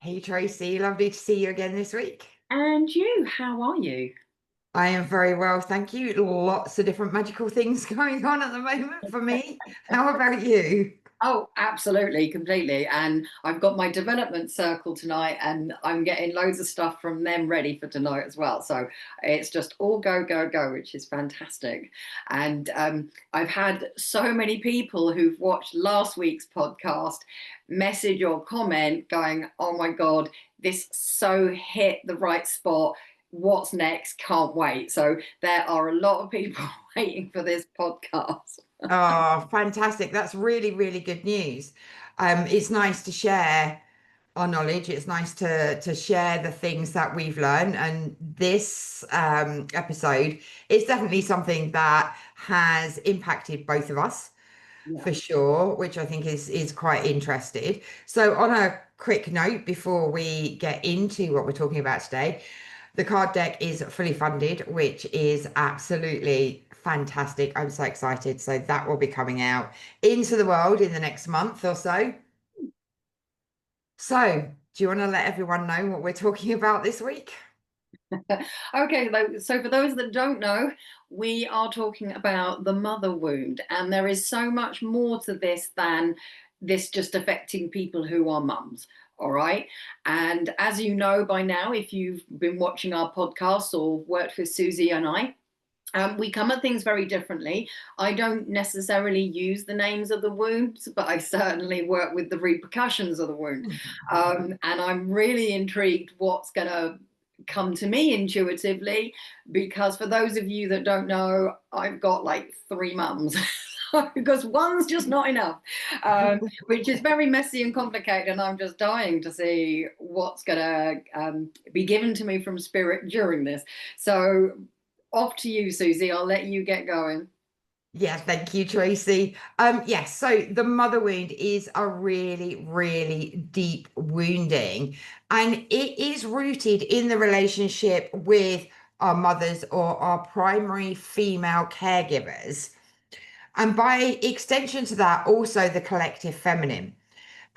Hey Tracy, lovely to see you again this week. And you, how are you? I am very well, thank you. Lots of different magical things going on at the moment for me. How about you? Oh, absolutely, completely. And I've got my development circle tonight, and I'm getting loads of stuff from them ready for tonight as well. So it's just all go, go, go, which is fantastic. And I've had so many people who've watched last week's podcast message or comment going, "Oh my God, this so hit the right spot. What's next? Can't wait." So there are a lot of people waiting for this podcast. Oh, fantastic. That's really, really good news. It's nice to share our knowledge. It's nice to share the things that we've learned. And this episode is definitely something that has impacted both of us Yeah. for sure, which I think is quite interested. So on a quick note, before we get into what we're talking about today, the card deck is fully funded, which is absolutely fantastic. I'm so excited. So that will be coming out into the world in the next month or so. So, do you want to let everyone know what we're talking about this week? Okay, so for those that don't know, we are talking about the mother wound, and there is so much more to this than this just affecting people who are mums. All right. And as you know by now, if you've been watching our podcasts or worked with Suzi and I, we come at things very differently. I don't necessarily use the names of the wounds, but I certainly work with the repercussions of the wound. And I'm really intrigued what's going to come to me intuitively, because for those of you that don't know, I've got like three mums. Because one's just not enough, which is very messy and complicated. And I'm just dying to see what's going to be given to me from spirit during this. So, off to you, Suzi. I'll let you get going. Yeah, thank you, Tracy. Yes, so the mother wound is a really, really deep wounding, and it is rooted in the relationship with our mothers or our primary female caregivers. And by extension to that, also the collective feminine.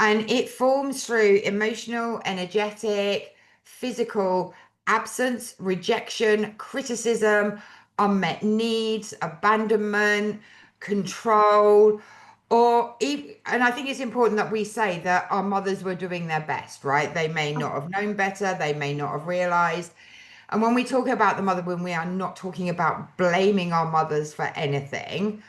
And it forms through emotional, energetic, physical absence, rejection, criticism, unmet needs, abandonment, control, and I think it's important that we say that our mothers were doing their best, right? They may not have known better, they may not have realized. And when we talk about the mother wound, we are not talking about blaming our mothers for anything.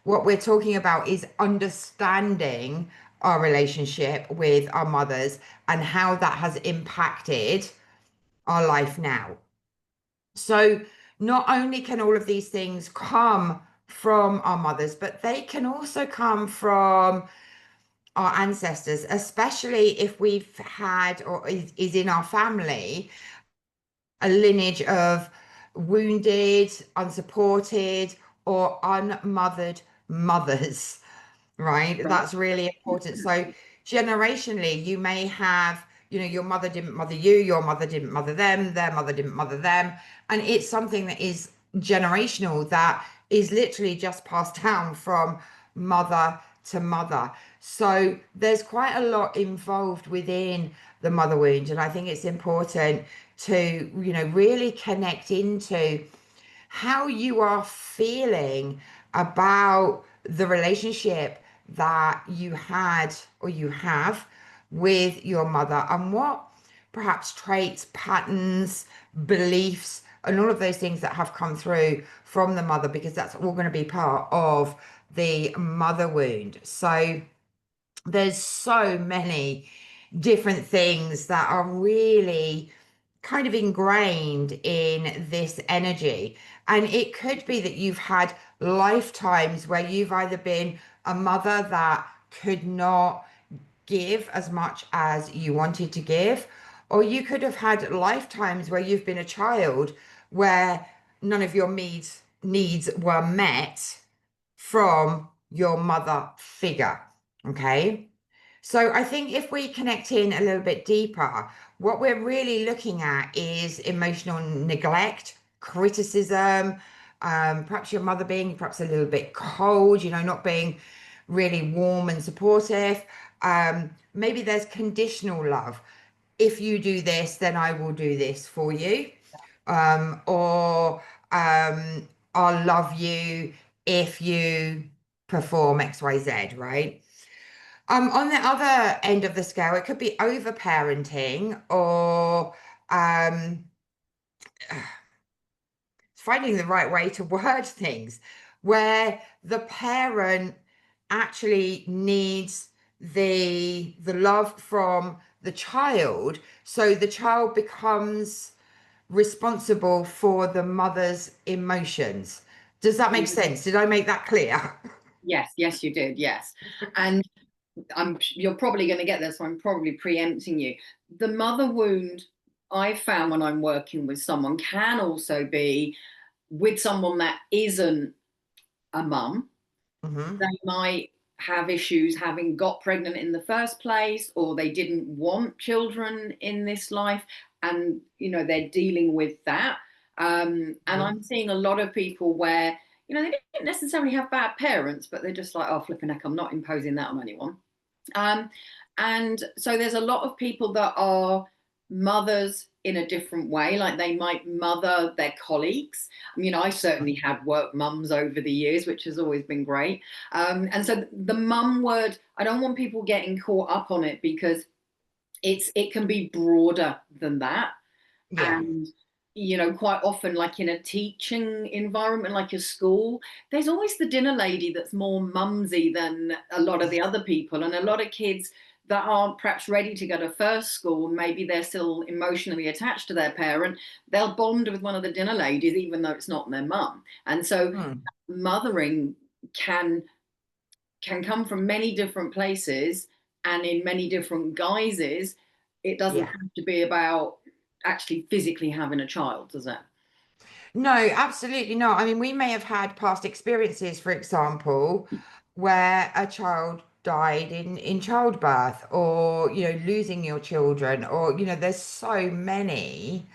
What we're talking about is understanding our relationship with our mothers and how that has impacted our life now. So, not only can all of these things come from our mothers, but they can also come from our ancestors, especially if we've had or is in our family a lineage of wounded, unsupported, or unmothered mothers, right? Right. That's really important. So generationally, you may have, your mother didn't mother you, your mother didn't mother them, their mother didn't mother them. And it's something that is generational, that is literally just passed down from mother to mother. So there's quite a lot involved within the mother wound. And I think it's important to, really connect into how you are feeling about the relationship that you had or you have with your mother, and what perhaps traits, patterns, beliefs, and all of those things that have come through from the mother, because that's all going to be part of the mother wound. So there's so many different things that are really kind of ingrained in this energy. And it could be that you've had lifetimes where you've either been a mother that could not give as much as you wanted to give, or you could have had lifetimes where you've been a child where none of your needs were met from your mother figure. Okay. So I think if we connect in a little bit deeper, what we're really looking at is emotional neglect, criticism, perhaps your mother being perhaps a little bit cold, not being really warm and supportive. Maybe there's conditional love. if you do this, then I will do this for you. Or I'll love you if you perform XYZ, right? On the other end of the scale, it could be overparenting or um, finding the right way to word things, where the parent actually needs the love from the child, so the child becomes responsible for the mother's emotions. Does that make sense? Did I make that clear? Yes, yes, you did. Yes. And you're probably going to get this, so I'm probably preempting you. The mother wound I found when I'm working with someone can also be with someone that isn't a mum. Hmm. They might have issues having got pregnant in the first place, or they didn't want children in this life, and they're dealing with that. And Hmm. I'm seeing a lot of people where they didn't necessarily have bad parents, but they're just like, oh, flipping heck, I'm not imposing that on anyone. Um, and so there's a lot of people that are mothers in a different way, like they might mother their colleagues. I mean, I certainly had work mums over the years, which has always been great. And so the mum word, I don't want people getting caught up on it, because it can be broader than that. Yeah. And quite often, like in a teaching environment like a school, there's always the dinner lady that's more mumsy than a lot of the other people, and a lot of kids that aren't perhaps ready to go to first school, maybe they're still emotionally attached to their parent, they'll bond with one of the dinner ladies even though it's not their mum. And so Hmm. mothering can come from many different places and in many different guises. It doesn't Yeah. have to be about actually physically having a child, does it? No, absolutely not. I mean, we may have had past experiences, for example, where a child died in childbirth, or losing your children, or there's so many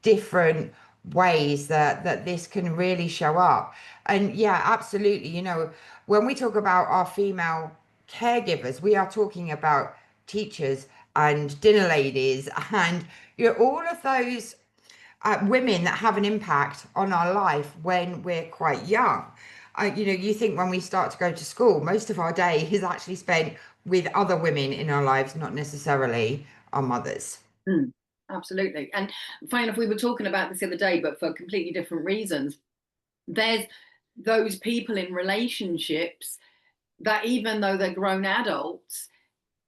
different ways that this can really show up. And yeah, absolutely. When we talk about our female caregivers, we are talking about teachers and dinner ladies and all of those women that have an impact on our life when we're quite young. You think when we start to go to school, most of our day is actually spent with other women in our lives, not necessarily our mothers. Mm, absolutely. And funny enough, we were talking about this the other day, but for completely different reasons. There's those people in relationships that, even though they're grown adults,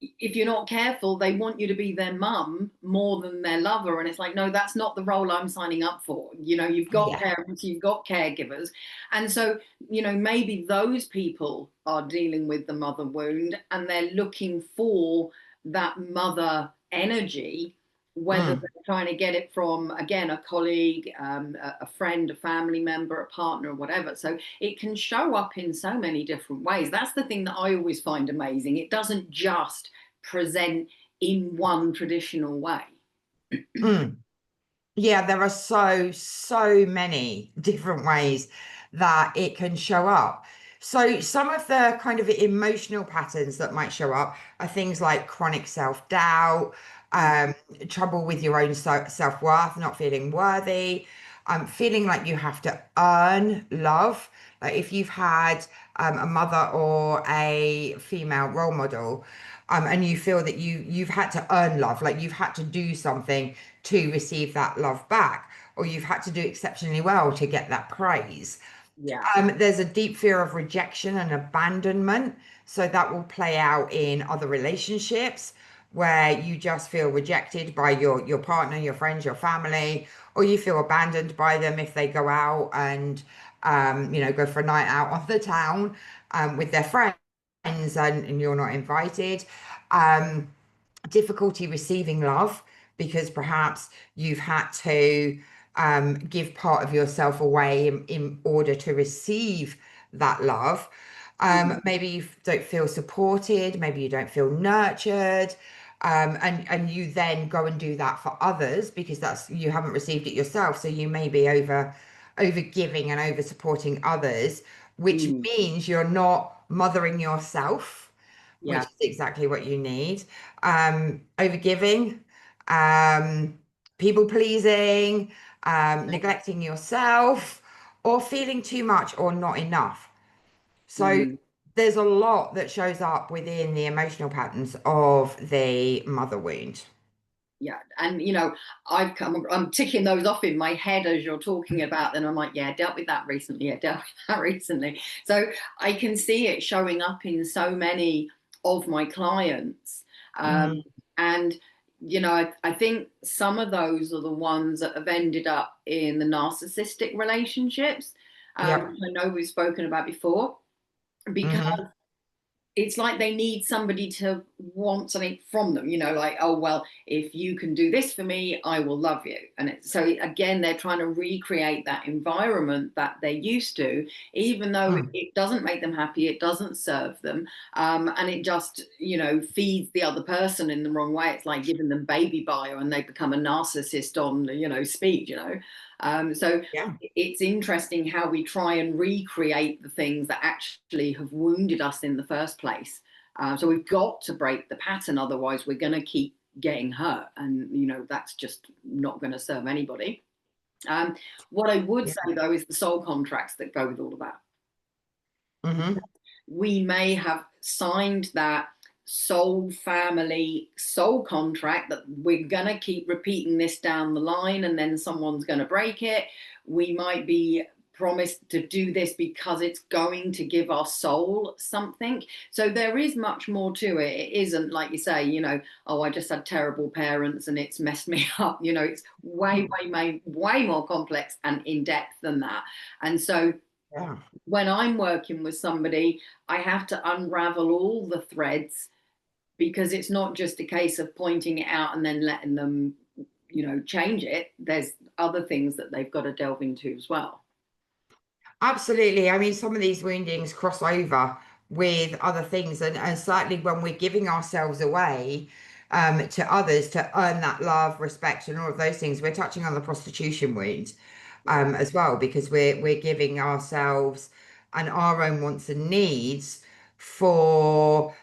if you're not careful, they want you to be their mum more than their lover. And it's like, no, that's not the role I'm signing up for. You've got Yeah. parents, you've got caregivers. And so, maybe those people are dealing with the mother wound and they're looking for that mother energy, whether Mm. they're trying to get it from, again, a colleague, a friend, a family member, a partner, or whatever. So it can show up in so many different ways. That's the thing that I always find amazing. It doesn't just present in one traditional way. Mm. Yeah, there are so many different ways that it can show up. So some of the kind of emotional patterns that might show up are things like chronic self-doubt, um, trouble with your own self-worth, not feeling worthy, feeling like you have to earn love. Like if you've had a mother or a female role model, and you feel that you've had to earn love, like you've had to do something to receive that love back, or you've had to do exceptionally well to get that praise. Yeah. There's a deep fear of rejection and abandonment. So that will play out in other relationships where you just feel rejected by your partner, your friends, your family, or you feel abandoned by them if they go out and go for a night out on the town with their friends, and you're not invited. Um, Difficulty receiving love because perhaps you've had to give part of yourself away in order to receive that love. Mm. Maybe you don't feel supported, maybe you don't feel nurtured. And you then go and do that for others because that's you haven't received it yourself. So you may be over giving and over supporting others, which Mm. means you're not mothering yourself, which Yeah. is exactly what you need. Overgiving, people pleasing, neglecting yourself, or feeling too much or not enough. So Mm. there's a lot that shows up within the emotional patterns of the mother wound. Yeah, and I'm ticking those off in my head as you're talking about them. I'm like, yeah, dealt with that recently. Yeah, dealt with that recently. So I can see it showing up in so many of my clients. Hmm. And I think some of those are the ones that have ended up in the narcissistic relationships, Yep. which I know we've spoken about before, because Hmm. it's like they need somebody to want something from them, like, oh, well, if you can do this for me, I will love you. And so again, they're trying to recreate that environment that they're used to, even though it doesn't make them happy, it doesn't serve them, and it just feeds the other person in the wrong way. It's like giving them baby bio and they become a narcissist on speed. So Yeah. it's interesting how we try and recreate the things that actually have wounded us in the first place. So we've got to break the pattern, otherwise we're going to keep getting hurt, and that's just not going to serve anybody. What I would Yeah. say though is the soul contracts that go with all of that. Hmm. We may have signed that soul family soul contract that we're going to keep repeating this down the line and then someone's going to break it. We might be promised to do this because it's going to give our soul something. So there is much more to it. It isn't like you say, oh, I just had terrible parents and it's messed me up. It's way more complex and in depth than that. And so Yeah. when I'm working with somebody, I have to unravel all the threads, because it's not just a case of pointing it out and then letting them, change it. There's other things that they've got to delve into as well. Absolutely. I mean, some of these woundings cross over with other things, and certainly when we're giving ourselves away to others to earn that love, respect, and all of those things, we're touching on the prostitution wound Yeah, as well, because we're giving ourselves and our own wants and needs for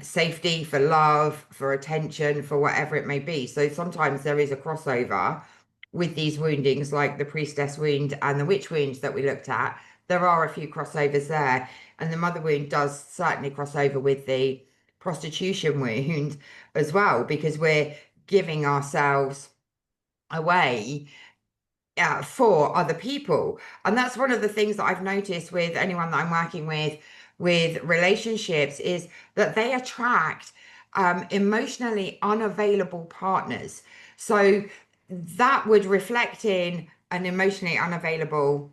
safety, for love, for attention, for whatever it may be. So sometimes there is a crossover with these woundings, like the priestess wound and the witch wound that we looked at. There are a few crossovers there, and the mother wound does certainly cross over with the prostitution wound as well, because we're giving ourselves away for other people. And that's one of the things that I've noticed with anyone that I'm working with relationships, is that they attract emotionally unavailable partners. So that would reflect in an emotionally unavailable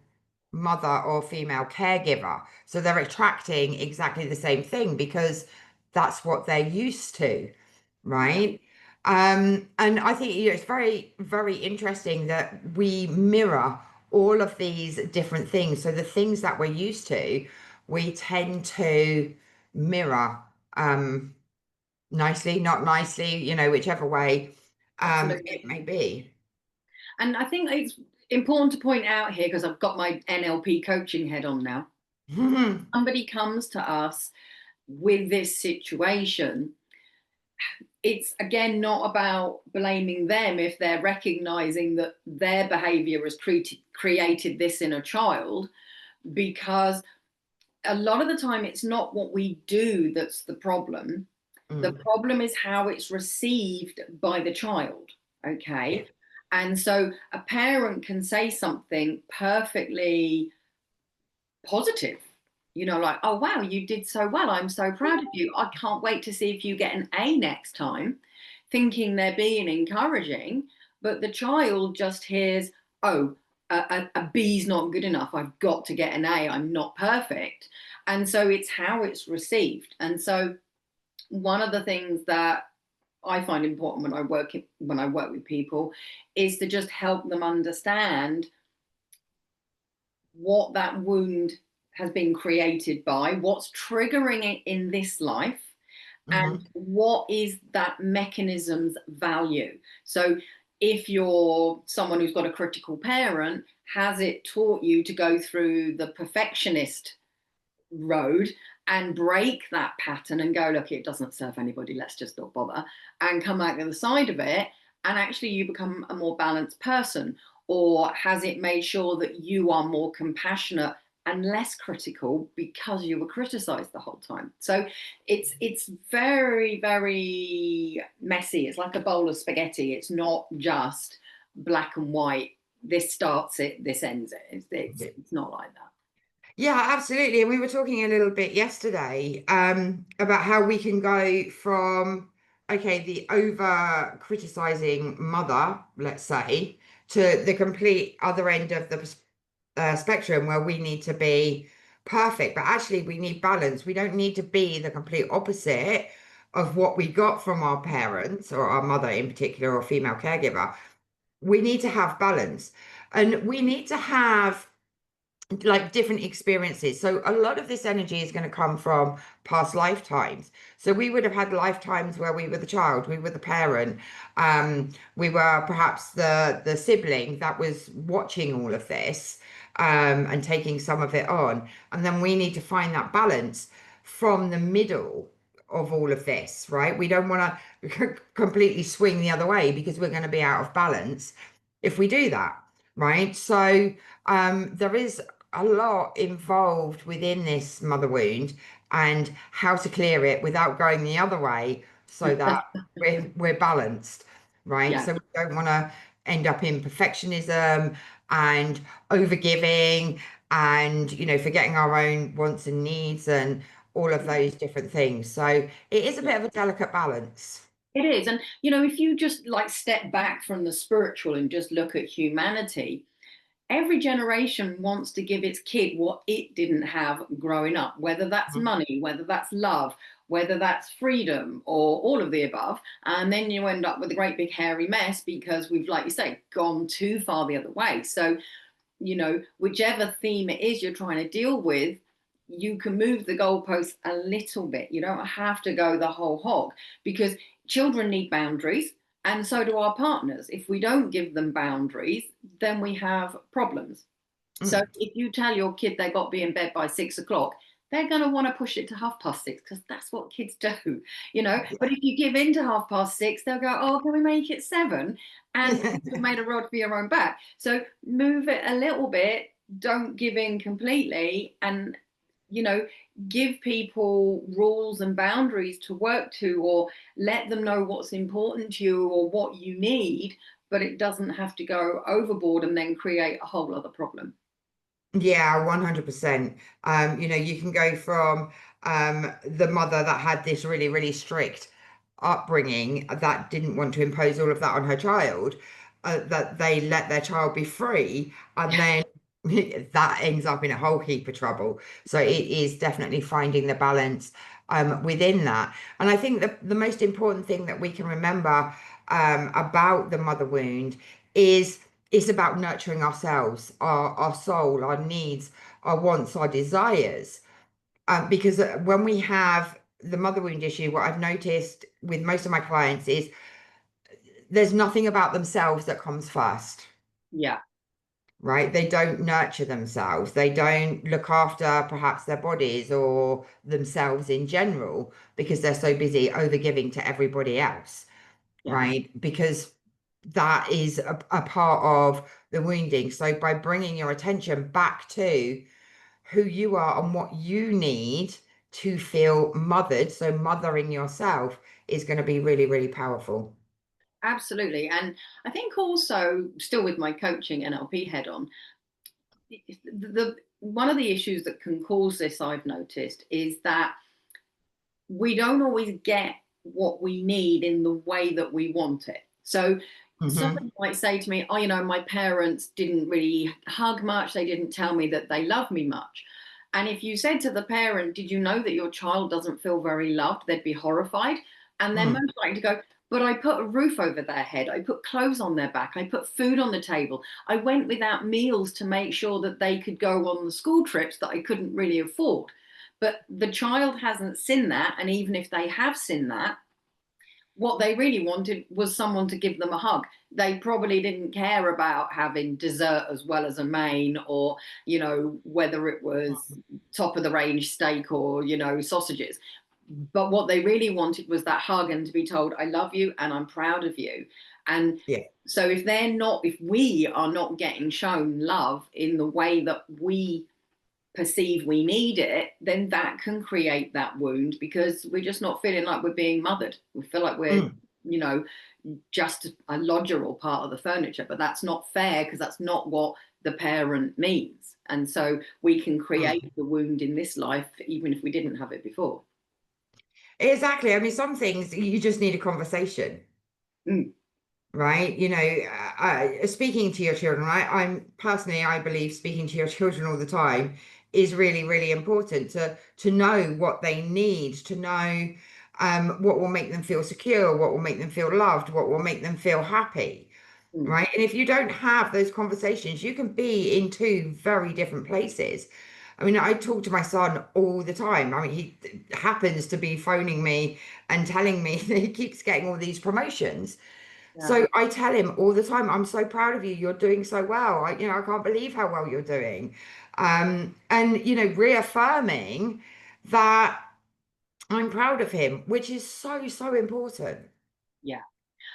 mother or female caregiver. So they're attracting exactly the same thing because that's what they're used to, yeah, right? And I think it's very, very interesting that we mirror all of these different things. So the things that we're used to, we tend to mirror nicely, not nicely, whichever way absolutely. it may be. And I think it's important to point out here, because I've got my NLP coaching head on now. Somebody comes to us with this situation, it's again not about blaming them if they're recognizing that their behavior has created this in a child, because a lot of the time it's not what we do that's the problem. The Mm, problem is how it's received by the child. yeah. Okay. And so a parent can say something perfectly positive, like, oh, wow, you did so well. I'm so proud of you. I can't wait to see if you get an A next time, thinking they're being encouraging. But the child just hears, oh, a B's not good enough. I've got to get an A. I'm not perfect. And so it's how it's received. And so one of the things that I find important when I work with people is to just help them understand what that wound has been created by, what's triggering it in this life, and Hmm. what is that mechanism's value. So if you're someone who's got a critical parent, has it taught you to go through the perfectionist road and break that pattern and go, look, it doesn't serve anybody, let's just not bother, and come out the other side of it and actually you become a more balanced person? Or has it made sure that you are more compassionate and less critical because you were criticized the whole time? So it's very, very messy. It's like a bowl of spaghetti. It's not just black and white. This starts it, this ends it. It's not like that. Yeah, absolutely. And we were talking a little bit yesterday about how we can go from, okay, the over criticizing mother, let's say, to the complete other end of the spectrum where we need to be perfect. But actually, we need balance. We don't need to be the complete opposite of what we got from our parents or our mother in particular or female caregiver. We need to have balance. And we need to have like different experiences. So a lot of this energy is going to come from past lifetimes. So we would have had lifetimes where we were the child, we were the parent, we were perhaps the sibling that was watching all of this, and taking some of it on. And then we need to find that balance from the middle of all of this, right? We don't want to completely swing the other way because we're going to be out of balance if we do that, right? So there is a lot involved within this mother wound and how to clear it without going the other way so that we're balanced, right? Yeah. So we don't want to end up in perfectionism and overgiving and forgetting our own wants and needs and all of those different things. So it is a bit of a delicate balance. It is. And, you know, if you just like step back from the spiritual and just look at humanity, every generation wants to give its kid what it didn't have growing up, whether that's money, whether that's love, whether that's freedom, or all of the above. And then you end up with a great big hairy mess because we've, like you say, gone too far the other way. So, you know, whichever theme it is you're trying to deal with, you can move the goalposts a little bit. You don't have to go the whole hog, because children need boundaries, and so do our partners. If we don't give them boundaries, then we have problems. So Mm. if you tell your kid they got to be in bed by 6 o'clock, they're going to want to push it to 6:30 because that's what kids do, you know. But if you give in to 6:30, they'll go, "Oh, can we make it 7?" And you've made a rod for your own back. So move it a little bit. Don't give in completely, and you know, give people rules and boundaries to work to, or let them know what's important to you or what you need. But it doesn't have to go overboard and then create a whole other problem. Yeah, 100%. You can go from the mother that had this really, really strict upbringing that didn't want to impose all of that on her child, that they let their child be free, and then that ends up in a whole heap of trouble. So it is definitely finding the balance within that. And I think the most important thing that we can remember about the mother wound is it's about nurturing ourselves, our soul, our needs, our wants, our desires. Because when we have the mother wound issue, what I've noticed with most of my clients is there's nothing about themselves that comes first, Yeah. right? They don't nurture themselves. They don't look after perhaps their bodies or themselves in general because they're so busy overgiving to everybody else, Yeah. right? Because that is a part of the wounding. So by bringing your attention back to who you are and what you need to feel mothered, so mothering yourself is going to be really, really powerful. Absolutely. And I think also, still with my coaching NLP head on, the one of the issues that can cause this, I've noticed, is that we don't always get what we need in the way that we want it. So Hmm. somebody might say to me, "Oh, you know, my parents didn't really hug much. They didn't tell me that they love me much." And if you said to the parent, "Did you know that your child doesn't feel very loved?" they'd be horrified. And they're Mm. most likely to go, "But I put a roof over their head. I put clothes on their back. I put food on the table. I went without meals to make sure that they could go on the school trips that I couldn't really afford." But the child hasn't seen that. And even if they have seen that, what they really wanted was someone to give them a hug. They probably didn't care about having dessert as well as a main, or, you know, whether it was top of the range steak or, you know, sausages. But what they really wanted was that hug and to be told, I love you and I'm proud of you. And Yeah. so if we are not getting shown love in the way that we perceive we need it, then that can create that wound because we're just not feeling like we're being mothered. We feel like we're, Mm. you know, just a lodger or part of the furniture, but that's not fair because that's not what the parent means. And so we can create Mm. the wound in this life, even if we didn't have it before. Exactly. I mean, some things you just need a conversation, Mm, right? Speaking to your children, right? I believe speaking to your children all the time is really, really important to know what they need, to know what will make them feel secure, what will make them feel loved, what will make them feel happy, mm, right? And if you don't have those conversations, you can be in two very different places. I mean, I talk to my son all the time. I mean, he happens to be phoning me and telling me that he keeps getting all these promotions. yeah, So I tell him all the time, I'm so proud of you. You're doing so well. I can't believe how well you're doing. And reaffirming that I'm proud of him, which is so, so important. yeah.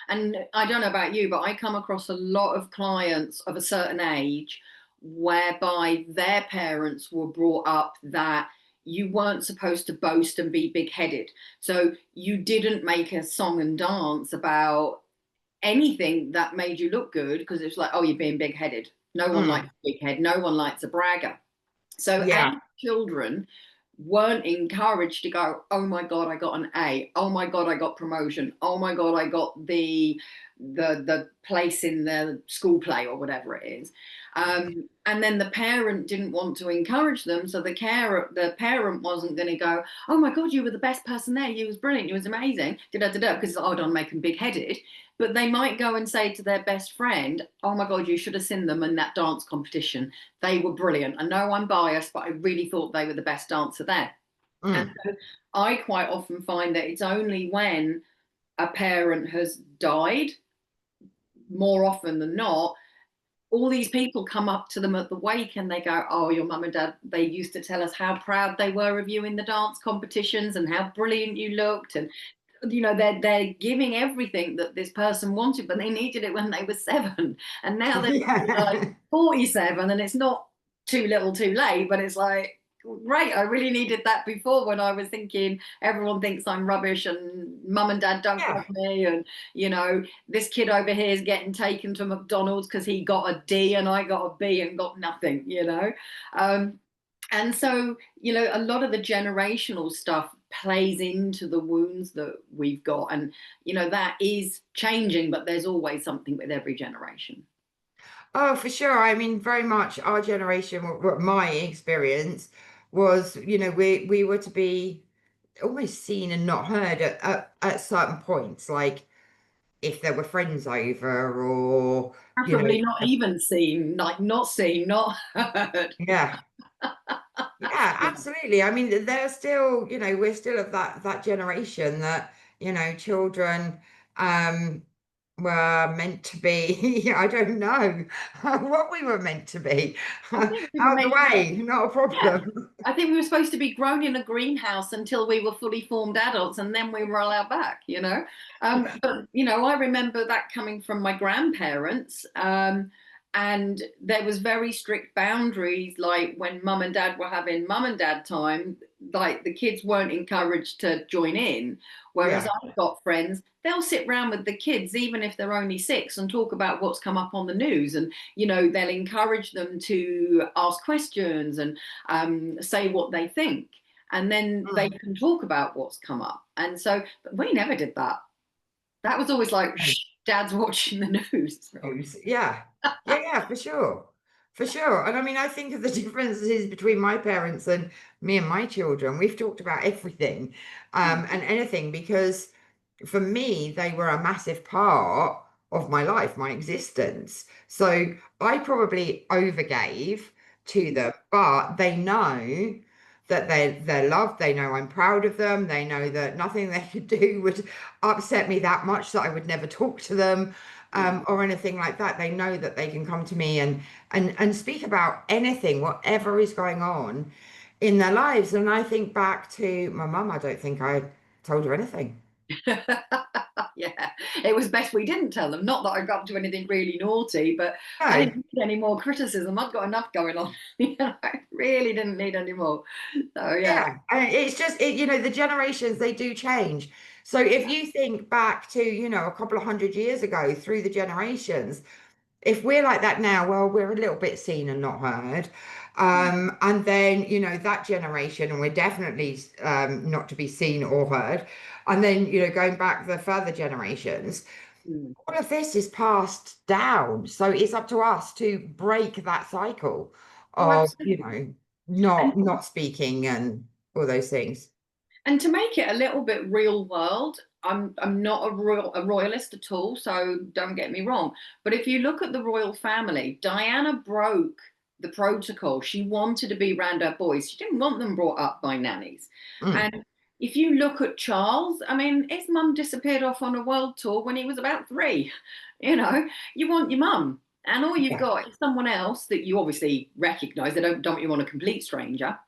And I don't know about you, but I come across a lot of clients of a certain age whereby their parents were brought up that you weren't supposed to boast and be big headed. So you didn't make a song and dance about anything that made you look good because it's like, oh, you're being big headed. No one likes Mm, a big head. No one likes a bragger. So yeah. our children weren't encouraged to go, oh my God, I got an A. Oh my God, I got promotion. Oh my God, I got the place in the school play or whatever it is. And then the parent didn't want to encourage them. So the parent wasn't going to go, oh my God, you were the best person there. You was brilliant. You was amazing. Because oh, don't make them big headed. But they might go and say to their best friend, oh my God, you should have seen them in that dance competition. They were brilliant. I know I'm biased, but I really thought they were the best dancer there. And Mm. so I quite often find that it's only when a parent has died, more often than not, all these people come up to them at the wake and they go, oh, your mum and dad, they used to tell us how proud they were of you in the dance competitions and how brilliant you looked. And they're giving everything that this person wanted, but they needed it when they were 7, and now they're like Yeah. 47, and it's not too little too late, but it's like, great, I really needed that before when I was thinking everyone thinks I'm rubbish and mum and dad don't love Yeah. me, and this kid over here is getting taken to McDonald's because he got a D and I got a B and got nothing. um, and so, a lot of the generational stuff plays into the wounds that we've got. And, that is changing, but there's always something with every generation. Oh, for sure. I mean, very much our generation, what my experience was, we were to be almost seen and not heard at certain points, like if there were friends over or, you know, Preferably not even seen, like not seen, not heard. yeah. Yeah, Yeah. absolutely. I mean, they're still, we're still of that generation that, children um were meant to be. I don't know what we were meant to be. I think we were Out the made to be, way, not a yeah. problem. I think we were supposed to be grown in a greenhouse until we were fully formed adults, and then we were allowed back. But I remember that coming from my grandparents, and there was very strict boundaries. Like when mum and dad were having mum and dad time, like the kids weren't encouraged to join in. Whereas Yeah. I've got friends, they'll sit round with the kids, even if they're only 6, and talk about what's come up on the news, and they'll encourage them to ask questions and say what they think, and then they Mm. can talk about what's come up. And so, but we never did that. That was always like, shh, dad's watching the news. News. Yeah. Yeah, yeah, for sure. For sure. And I mean, I think of the differences between my parents and me and my children. We've talked about everything, and anything because for me, they were a massive part of my life, my existence. So I probably overgave to them, but they know that they're loved. They know I'm proud of them. They know that nothing they could do would upset me that much that I would never talk to them, Yeah. or anything like that. They know that they can come to me and speak about anything, whatever is going on in their lives. And I think back to my mum, I don't think I told her anything. Yeah, it was best we didn't tell them. Not that I got up to anything really naughty, but I No, didn't need any more criticism. I've got enough going on. I really didn't need any more. So yeah. yeah, and it's just the generations, they do change. So if you think back to a couple of hundred years ago through the generations, if we're like that now, well, we're a little bit seen and not heard. And then that generation, and we're definitely not to be seen or heard. And then going back the further generations, Mm. all of this is passed down. So it's up to us to break that cycle Oh, of absolutely. not speaking and all those things. And to make it a little bit real world, I'm not a royalist at all, so don't get me wrong. But if you look at the royal family, Diana broke the protocol. She wanted to be around her boys. She didn't want them brought up by nannies. Mm, And if you look at Charles, I mean, his mum disappeared off on a world tour when he was about 3. You want your mum. And all you've yeah, got is someone else that you obviously recognize. They don't dump you on a complete stranger,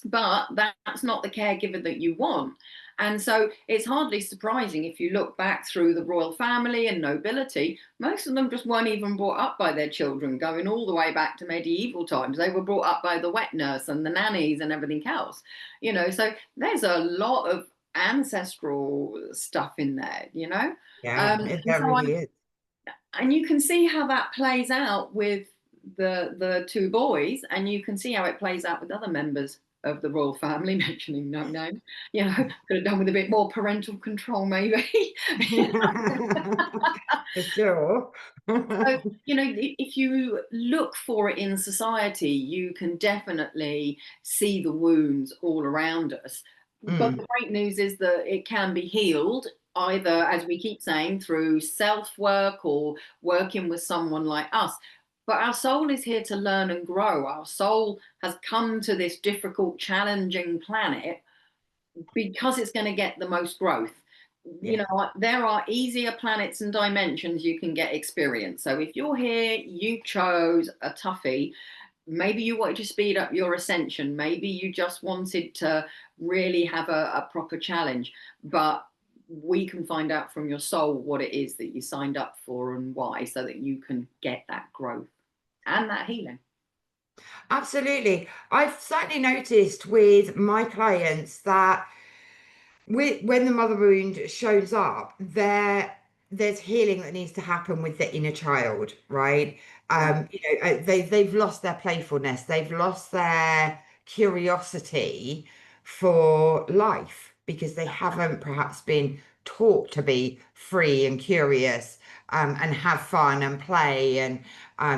but that's not the caregiver that you want. And so it's hardly surprising if you look back through the royal family and nobility, most of them just weren't even brought up by their children, going all the way back to medieval times. They were brought up by the wet nurse and the nannies and everything else. So there's a lot of ancestral stuff in there. yeah, And that so really is. and you can see how that plays out with the 2 boys, and you can see how it plays out with other members of the royal family, mentioning no names. Could have done with a bit more parental control, maybe. For sure. So, if you look for it in society, you can definitely see the wounds all around us. But Mm, the great news is that it can be healed either, as we keep saying, through self work or working with someone like us. But our soul is here to learn and grow. Our soul has come to this difficult, challenging planet because it's going to get the most growth. yeah. There are easier planets and dimensions you can get experience. So if you're here, you chose a toughie. Maybe you wanted to speed up your ascension. Maybe you just wanted to really have a proper challenge. But we can find out from your soul what it is that you signed up for and why, so that you can get that growth and that healing. Absolutely. I've certainly noticed with my clients that when the mother wound shows up, there's healing that needs to happen with the inner child, right? Yeah. They've lost their playfulness, they've lost their curiosity for life because they haven't perhaps been taught to be free and curious, and have fun and play and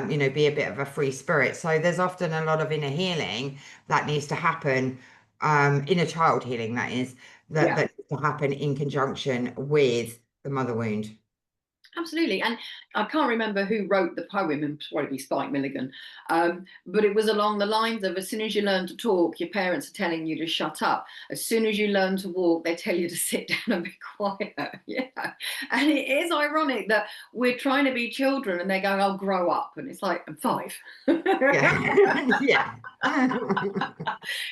be a bit of a free spirit. So there's often a lot of inner healing that needs to happen, inner child healing, that is, Yeah. that needs to happen in conjunction with the mother wound. Absolutely. And I can't remember who wrote the poem, and probably Spike Milligan, but it was along the lines of, as soon as you learn to talk, your parents are telling you to shut up. As soon as you learn to walk, they tell you to sit down and be quiet. Yeah. And it is ironic that we're trying to be children and they're going, "I'll grow up." And it's like, "I'm 5." Yeah.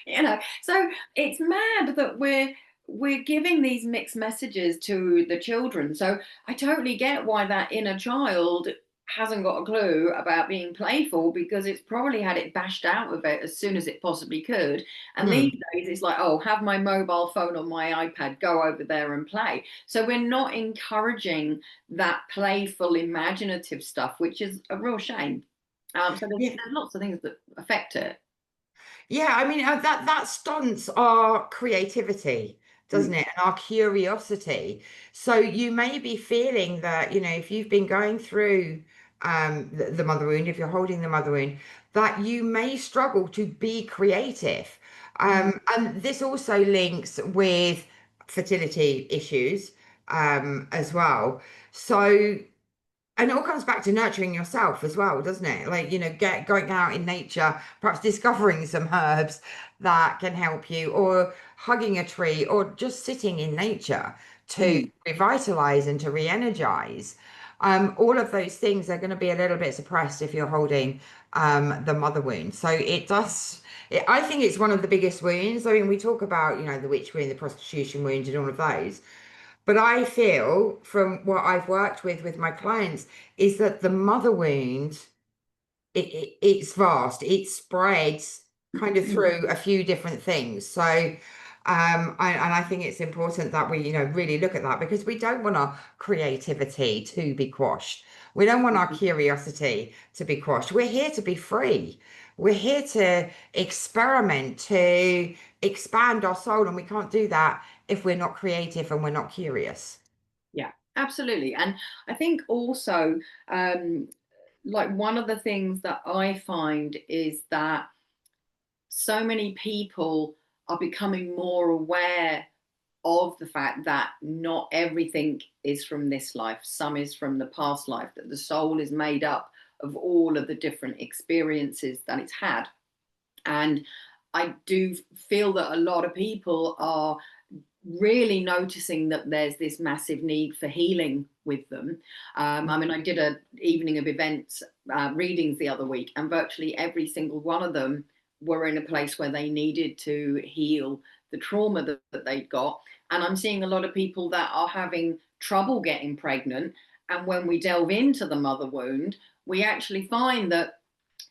Yeah. So it's mad that we're giving these mixed messages to the children. So I totally get why that inner child hasn't got a clue about being playful, because it's probably had it bashed out of it as soon as it possibly could. And these Mm. days it's like, oh, have my mobile phone or my iPad, go over there and play. So we're not encouraging that playful, imaginative stuff, which is a real shame. So Yeah. there's lots of things that affect it. Yeah, I mean, that stunts our creativity, doesn't Mm. it? And our curiosity. So you may be feeling that, if you've been going through the mother wound, if you're holding the mother wound, that you may struggle to be creative. And this also links with fertility issues as well. So and it all comes back to nurturing yourself as well, doesn't it? Like, going out in nature, perhaps discovering some herbs that can help you, or hugging a tree, or just sitting in nature to Mm. revitalize and to re-energize. all of those things are going to be a little bit suppressed if you're holding the mother wound. So it does, I think it's one of the biggest wounds. I mean, we talk about, the witch wound, the prostitution wound, and all of those. But I feel from what I've worked with my clients is that the mother wound, it's vast. It spreads kind of through a few different things. So, and I think it's important that we, really look at that, because we don't want our creativity to be quashed. We don't want our curiosity to be quashed. We're here to be free. We're here to experiment, to expand our soul, and we can't do that if we're not creative and we're not curious. Yeah, absolutely. And I think also, like one of the things that I find is that so many people are becoming more aware of the fact that not everything is from this life, some is from the past life, that the soul is made up of all of the different experiences that it's had. And I do feel that a lot of people are really noticing that there's this massive need for healing with them. I mean, I did an evening of events readings the other week, and virtually every single one of them were in a place where they needed to heal the trauma that they'd got. And I'm seeing a lot of people that are having trouble getting pregnant. And when we delve into the mother wound, we actually find that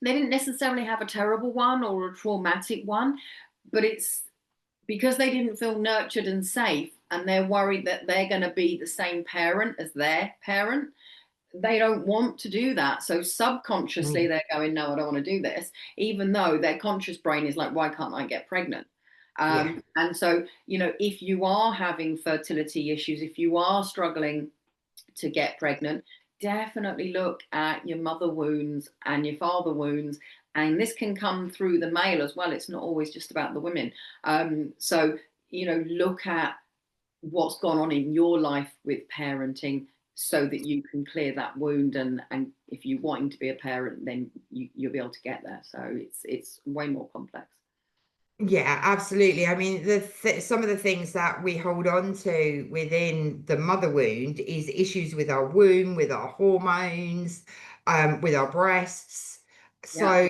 they didn't necessarily have a terrible one or a traumatic one, but it's because they didn't feel nurtured and safe, and they're worried that they're going to be the same parent as their parent. They don't want to do that. So subconsciously, Mm. they're going, no, I don't want to do this, even though their conscious brain is like, why can't I get pregnant? Yeah. And so, if you are having fertility issues, if you are struggling to get pregnant, definitely look at your mother wounds and your father wounds. And this can come through the male as well. It's not always just about the women. So, look at what's gone on in your life with parenting so that you can clear that wound. And if you're wanting to be a parent, then you'll be able to get there. So it's way more complex. Yeah, absolutely. I mean, some of the things that we hold on to within the mother wound is issues with our womb, with our hormones, with our breasts. Yeah. So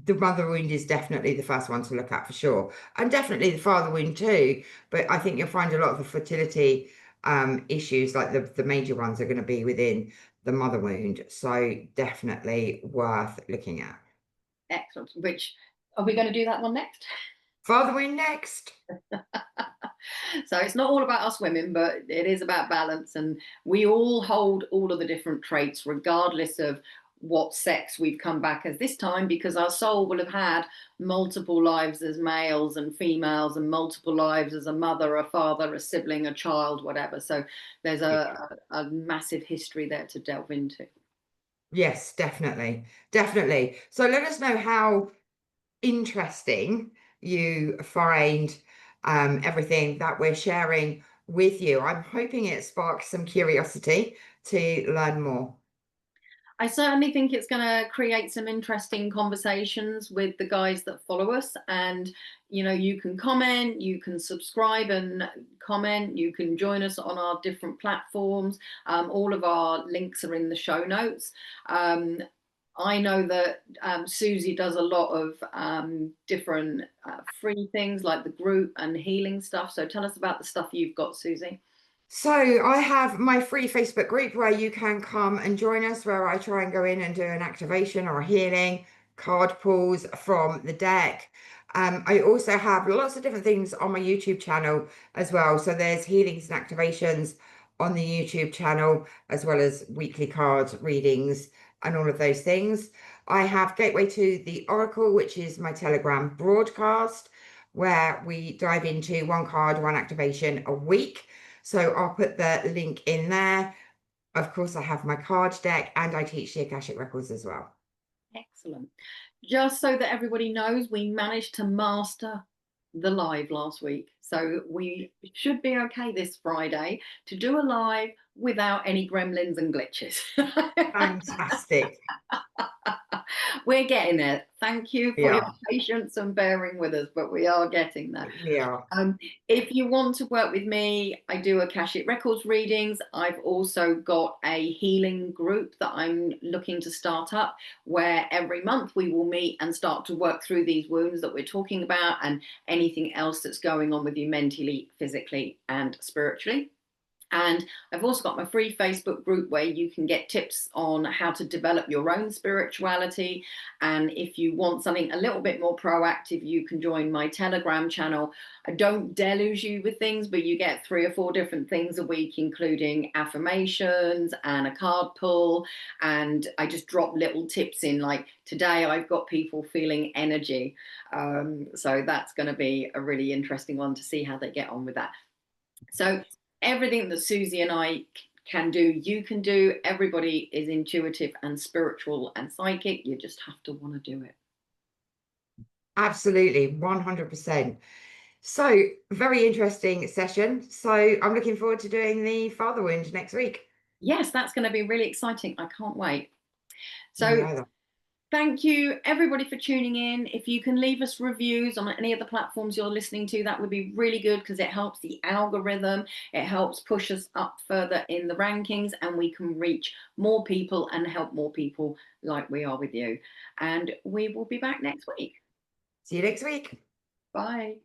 the mother wound is definitely the first one to look at for sure, and definitely the father wound too. But I think you'll find a lot of the fertility issues, like the major ones, are going to be within the mother wound. So definitely worth looking at. Excellent. Which are we going to do that one next? Father wound next. So it's not all about us women, but it is about balance. And we all hold all of the different traits, regardless of what sex we've come back as this time, because our soul will have had multiple lives as males and females, and multiple lives as a mother, a father, a sibling, a child, whatever. So there's a massive history there to delve into. Yes, definitely. Definitely. So let us know how interesting you find everything that we're sharing with you. I'm hoping it sparks some curiosity to learn more. I certainly think it's going to create some interesting conversations with the guys that follow us. And, you can comment, you can subscribe and comment, you can join us on our different platforms. All of our links are in the show notes. I know that Suzi does a lot of different free things like the group and healing stuff. So tell us about the stuff you've got, Suzi. So I have my free Facebook group where you can come and join us, where I try and go in and do an activation or a healing, card pulls from the deck. I also have lots of different things on my YouTube channel as well. So there's healings and activations on the YouTube channel, as well as weekly card readings and all of those things. I have Gateway to the Oracle, which is my Telegram broadcast, where we dive into one card, one activation a week. So I'll put the link in there. Of course, I have my card deck, and I teach the Akashic Records as well. Excellent. Just so that everybody knows, we managed to master the live last week. So we should be okay this Friday to do a live without any gremlins and glitches. Fantastic. We're getting there. Thank you for your Yeah, patience and bearing with us, but we are getting there. we are. If you want to work with me, I do Akashic Records readings. I've also got a healing group that I'm looking to start up, where every month we will meet and start to work through these wounds that we're talking about and anything else that's going on with you mentally, physically, and spiritually. And I've also got my free Facebook group where you can get tips on how to develop your own spirituality. And if you want something a little bit more proactive, you can join my Telegram channel. I don't deluge you with things, but you get 3 or 4 different things a week, including affirmations and a card pull. And I just drop little tips in, like today I've got people feeling energy. So that's going to be a really interesting one to see how they get on with that. So everything that Suzi and I can do, you can do. Everybody is intuitive and spiritual and psychic. You just have to want to do it. Absolutely, 100%. So, very interesting session. So, I'm looking forward to doing the father wound next week. Yes, that's going to be really exciting. I can't wait. Me So either. thank you everybody for tuning in. If you can leave us reviews on any of the platforms you're listening to, that would be really good, because it helps the algorithm. It helps push us up further in the rankings, and we can reach more people and help more people like we are with you. And we will be back next week. See you next week. Bye.